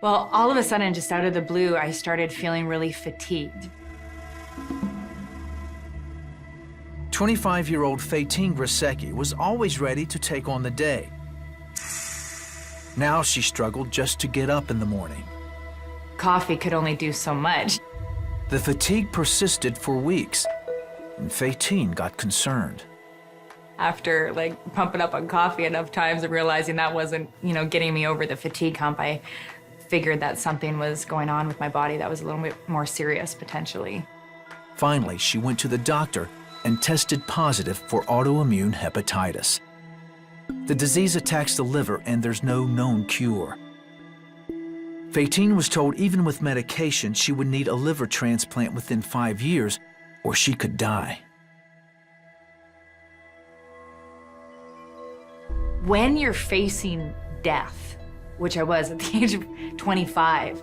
Well, all of a sudden, just out of the blue, I started feeling really fatigued. 25-year-old Faytene was always ready to take on the day. Now she struggled just to get up in the morning. Coffee could only do so much. The fatigue persisted for weeks, and Faytene got concerned. After pumping up on coffee enough times and realizing that wasn't, getting me over the fatigue hump, I figured that something was going on with my body that was a little bit more serious potentially. Finally, she went to the doctor and tested positive for autoimmune hepatitis. The disease attacks the liver and there's no known cure. Faytene was told even with medication she would need a liver transplant within 5 years or she could die. When you're facing death, which I was at the age of 25,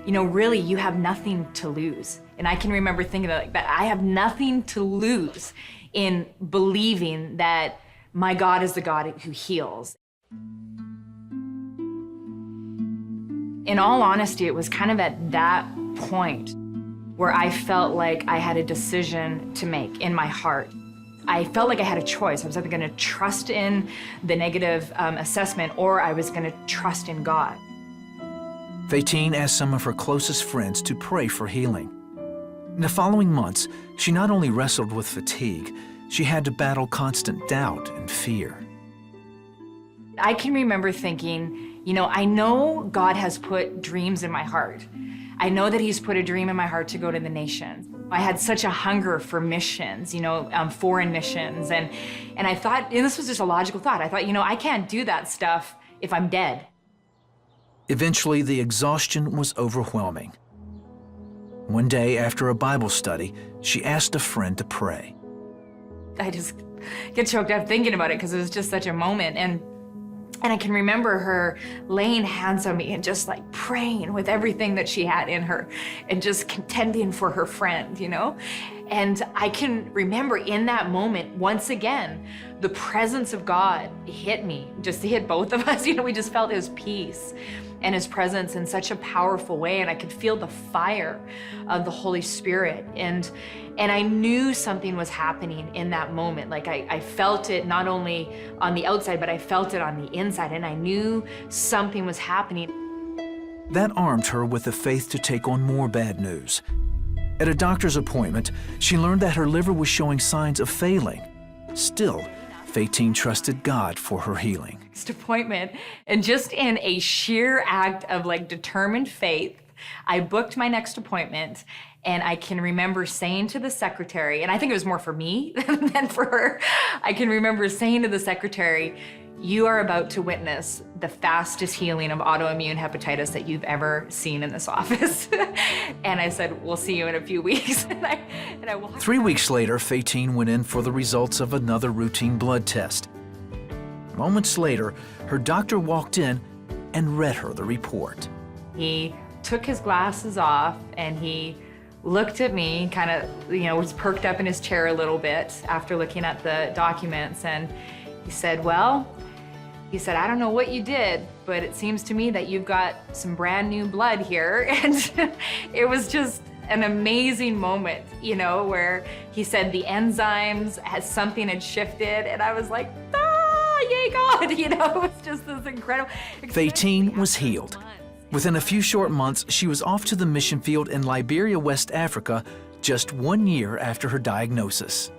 really you have nothing to lose. And I can remember thinking that I have nothing to lose in believing that my God is the God who heals. In all honesty, it was kind of at that point where I felt like I had a decision to make in my heart. I felt like I had a choice. I was either going to trust in the negative assessment or I was going to trust in God. Faytene asked some of her closest friends to pray for healing. In the following months, she not only wrestled with fatigue, she had to battle constant doubt and fear. I can remember thinking, I know God has put dreams in my heart. I know that He's put a dream in my heart to go to the nations. I had such a hunger for missions, foreign missions. And I thought, and this was just a logical thought, I thought, I can't do that stuff if I'm dead. Eventually, the exhaustion was overwhelming. One day after a Bible study, she asked a friend to pray. I just get choked up thinking about it because it was just such a moment. And I can remember her laying hands on me and just praying with everything that she had in her and just contending for her friend, And I can remember in that moment, once again, the presence of God hit me, just hit both of us. We just felt His peace and His presence in such a powerful way. And I could feel the fire of the Holy Spirit. And I knew something was happening in that moment. I felt it not only on the outside, but I felt it on the inside. And I knew something was happening. That armed her with the faith to take on more bad news. At a doctor's appointment, she learned that her liver was showing signs of failing. Still, Faytene trusted God for her healing. Next appointment, and just in a sheer act of determined faith, I booked my next appointment, and I can remember saying to the secretary, and I think it was more for me than for her, I can remember saying to the secretary, "You are about to witness the fastest healing of autoimmune hepatitis that you've ever seen in this office." And I said, "We'll see you in a few weeks." and I walked 3 weeks later, Faytene went in for the results of another routine blood test. Moments later, her doctor walked in and read her the report. He took his glasses off and he looked at me, kind of, was perked up in his chair a little bit after looking at the documents, and he said, I don't know what you did, but it seems to me that you've got some brand new blood here. And it was just an amazing moment, where he said the enzymes, something had shifted, and I was like, yay God, it was just this incredible. Faytene was healed. Within a few short months, she was off to the mission field in Liberia, West Africa, just 1 year after her diagnosis.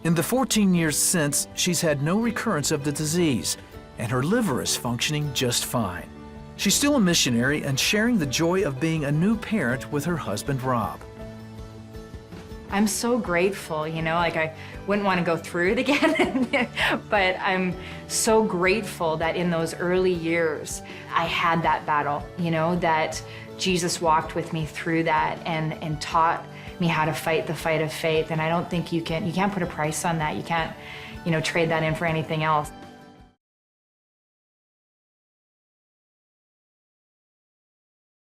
In the 14 years since, she's had no recurrence of the disease, and her liver is functioning just fine. She's still a missionary and sharing the joy of being a new parent with her husband, Rob. I'm so grateful, I wouldn't want to go through it again, but I'm so grateful that in those early years, I had that battle, that Jesus walked with me through that and taught me how to fight the fight of faith. And I don't think you can't put a price on that. You can't, trade that in for anything else.